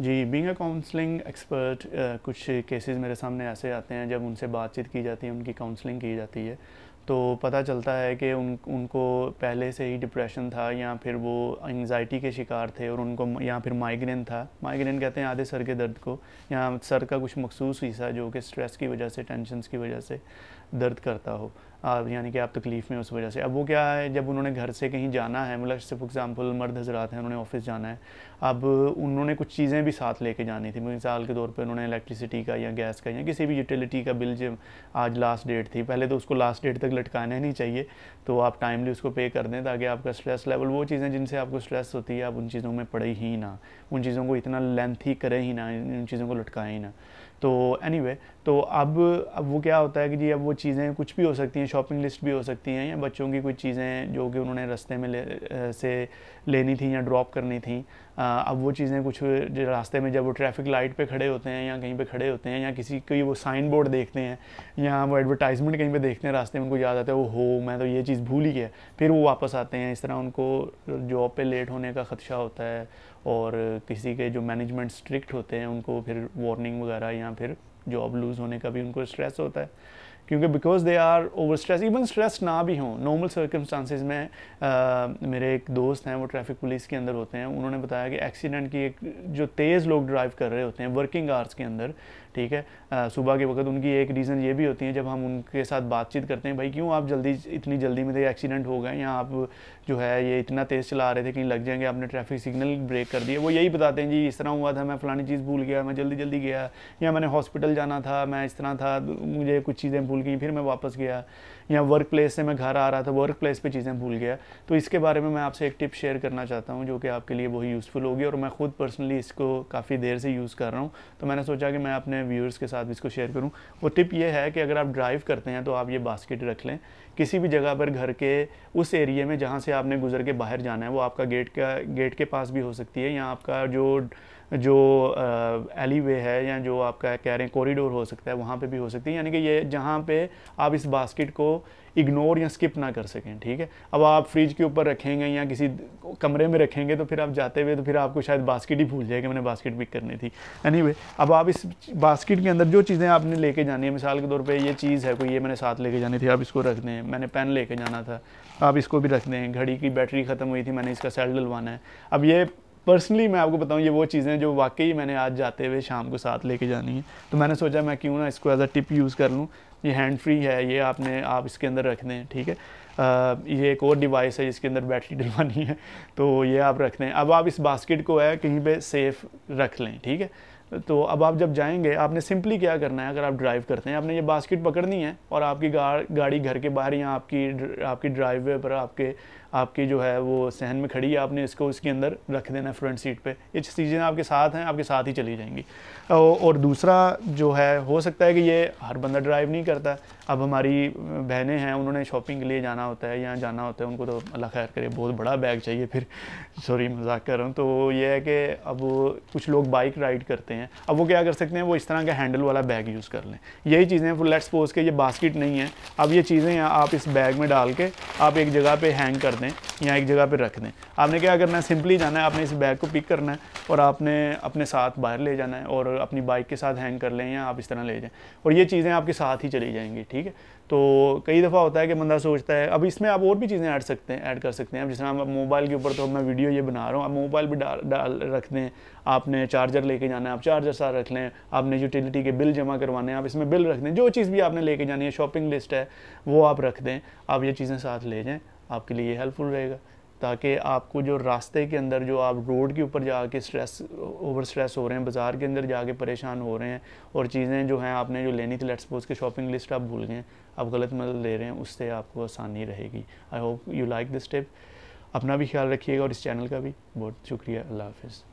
Ji, being a counselling expert कुछ cases मेरे सामने ऐसे आते हैं जब उनसे बातचीत की जाती है, उनकी काउंसलिंग की जाती है, तो पता चलता है कि उनको पहले से ही डिप्रेशन था या फिर वो एंजाइटी के शिकार थे और उनको या फिर माइग्रेन था। माइग्रेन कहते हैं आधे सर के दर्द को, या सर का कुछ मखसूस हिस्सा जो कि स्ट्रेस की वजह से, टेंशन की वजह से दर्द करता हो, यानी कि आप तकलीफ़ में उस वजह से। अब वो क्या है, जब उन्होंने घर से कहीं जाना है, मतलब जैसे फॉर एग्ज़ाम्पल मर्द हजरात हैं, उन्होंने ऑफिस जाना है, अब उन्होंने कुछ चीज़ें भी साथ लेके जानी थी। मिसाल के तौर पे उन्होंने इलेक्ट्रिसिटी का या गैस का या किसी भी यूटिलिटी का बिल, जब आज लास्ट डेट थी, पहले तो उसको लास्ट डेट तक लटकाना नहीं चाहिए, तो आप टाइमली उसको पे कर दें ताकि आपका स्ट्रेस लेवल, वो चीज़ें जिनसे आपको स्ट्रेस होती है, आप उन चीज़ों में पड़े ही ना, उन चीज़ों को इतना लेंथी करें ही ना, उन चीज़ों को लटकाएं ही ना। तो एनीवे, तो अब वो क्या होता है कि जी अब वो चीज़ें कुछ भी हो सकती हैं, शॉपिंग लिस्ट भी हो सकती हैं, या बच्चों की कुछ चीज़ें जो कि उन्होंने रास्ते में से लेनी थी या ड्रॉप करनी थी। अब वो चीज़ें कुछ जो रास्ते में जब वो ट्रैफिक लाइट पे खड़े होते हैं या कहीं पे खड़े होते हैं या किसी कोई वो साइन बोर्ड देखते हैं या वो एडवर्टाइजमेंट कहीं पे देखते हैं रास्ते में, उनको याद आता है वो हो मैं तो ये चीज़ भूल ही गया, फिर वो वापस आते हैं। इस तरह उनको जॉब पे लेट होने का ख़दशा होता है, और किसी के जो मैनेजमेंट स्ट्रिक्ट होते हैं उनको फिर वार्निंग वगैरह या फिर जॉब लूज़ होने का भी उनको स्ट्रेस होता है, क्योंकि because they are over stress. Even stress ना भी हों, नॉर्मल सर्कमस्टांसिस में मेरे एक दोस्त हैं, वो ट्रैफिक पुलिस के अंदर होते हैं, उन्होंने बताया कि एक्सीडेंट की एक जो तेज़ लोग ड्राइव कर रहे होते हैं वर्किंग आवर्स के अंदर, ठीक है, सुबह के वक्त, उनकी एक रीज़न ये भी होती है, जब हम उनके साथ बातचीत करते हैं, भाई क्यों आप इतनी जल्दी में थे, एक्सीडेंट हो गए, या आप जो है ये इतना तेज़ चला रहे थे कहीं लग जाएंगे, आपने ट्रैफिक सिग्नल ब्रेक कर दिया, वो यही बताते हैं जी इस तरह हुआ था, मैं फ़लानी चीज़ भूल गया, मैं जल्दी जल्दी गया, या मैंने हॉस्पिटल जाना था, मैं इस तरह था, मुझे कुछ चीज़ें भूल गई, फिर मैं वापस गया, या वर्क प्लेस से मैं घर आ रहा था, वर्क प्लेस पे चीज़ें भूल गया। तो इसके बारे में मैं आपसे एक टिप शेयर करना चाहता हूँ जो कि आपके लिए बहुत यूज़फुल होगी, और मैं खुद पर्सनली इसको काफ़ी देर से यूज़ कर रहा हूँ, तो मैंने सोचा कि मैं अपने व्यूअर्स के साथ इसको शेयर करूँ। वो टिप ये है कि अगर आप ड्राइव करते हैं तो आप ये बास्केट रख लें किसी भी जगह पर, घर के उस एरिया में जहाँ से आपने गुजर के बाहर जाना है, वो आपका गेट के पास भी हो सकती है, या आपका जो एली वे है, या जो आपका कह रहे हैं कॉरिडोर हो सकता है, वहाँ पे भी हो सकती है, यानी कि ये जहाँ पे आप इस बास्केट को इग्नोर या स्किप ना कर सकें, ठीक है। अब आप फ्रिज के ऊपर रखेंगे या किसी कमरे में रखेंगे तो फिर आप जाते हुए तो फिर आपको शायद बास्केट ही भूल जाएगा, मैंने बास्केट पिक करनी थी। एनीवे, अब आप इस बास्केट के अंदर जो चीज़ें आपने लेके जानी है, मिसाल के तौर पे ये चीज़ है कोई, ये मैंने साथ लेके जानी थी, आप इसको रख दें। मैंने पेन लेके जाना था, आप इसको भी रख दें। घड़ी की बैटरी ख़त्म हुई थी, मैंने इसका सेल डलवाना है। अब ये पर्सनली मैं आपको बताऊं, ये वो चीज़ें जो वाकई मैंने आज जाते हुए शाम को साथ लेके जानी है, तो मैंने सोचा मैं क्यों ना इसको एज अ टिप यूज़ कर लूँ। ये हैंड फ्री है, ये आप इसके अंदर रख दें, ठीक है। ये एक और डिवाइस है जिसके अंदर बैटरी डलवानी है, तो ये आप रख दें। अब आप इस बास्केट को है कहीं पे सेफ रख लें, ठीक है। तो अब आप जब जाएंगे, आपने सिंपली क्या करना है, अगर आप ड्राइव करते हैं, आपने ये बास्केट पकड़नी है और आपकी गाड़ी घर के बाहर या आपकी ड्राइववे पर आपकी जो है वो सहन में खड़ी है, आपने इसको उसके अंदर रख देना है फ्रंट सीट पे। ये चीज़ें आपके साथ हैं, आपके साथ ही चली जाएंगी। और दूसरा जो है, हो सकता है कि ये हर बंदा ड्राइव नहीं करता। अब हमारी बहनें हैं, उन्होंने शॉपिंग के लिए जाना होता है या जाना होता है, उनको तो अल्लाह खैर करे बहुत बड़ा बैग चाहिए, फिर सॉरी मजाक कर रहा हूँ। तो ये है कि अब कुछ लोग बाइक राइड करते हैं, अब वो क्या कर सकते हैं, वो इस तरह का हैंडल वाला बैग यूज़ कर लें। यही चीज़ें, लेट्स सपोज के ये बास्केट नहीं है, अब ये चीज़ें आप इस बैग में डाल के आप एक जगह पे हैंग कर दें या एक जगह पे रख दें। आपने क्या करना है, सिंपली जाना है, आपने इस बैग को पिक करना है और आपने अपने साथ बाहर ले जाना है, और अपनी बाइक के साथ हैंग कर लें या आप इस तरह ले जाएं, और ये चीज़ें आपके साथ ही चली जाएंगी, ठीक है। तो कई दफ़ा होता है कि बंदा सोचता है, अब इसमें आप और भी चीज़ें ऐड कर सकते हैं। अब जिस तरह आप मोबाइल के ऊपर, तो मैं वीडियो ये बना रहा हूँ, आप मोबाइल भी डाल रख दें। आपने चार्जर लेके जाना है, आप चार्जर साथ रख लें। आपने यूटिलिटी के बिल जमा करवाने हैं, आप इसमें बिल रख दें। जो चीज़ भी आपने लेके जानी है, शॉपिंग लिस्ट है, वो आप रख दें। आप ये चीज़ें साथ ले जाएँ, आपके लिए हेल्पफुल रहेगा, ताकि आपको जो रास्ते के अंदर, जो आप रोड के ऊपर जाके ओवर स्ट्रेस हो रहे हैं, बाज़ार के अंदर जाके परेशान हो रहे हैं, और चीज़ें जो हैं आपने जो लेनी थी, लेट्स सपोज के शॉपिंग लिस्ट आप भूल गए, आप गलत मतलब ले रहे हैं, उससे आपको आसानी रहेगी। I hope you like this tip. अपना भी ख्याल रखिएगा और इस चैनल का भी बहुत शुक्रिया। अल्लाह हाफ़िज़।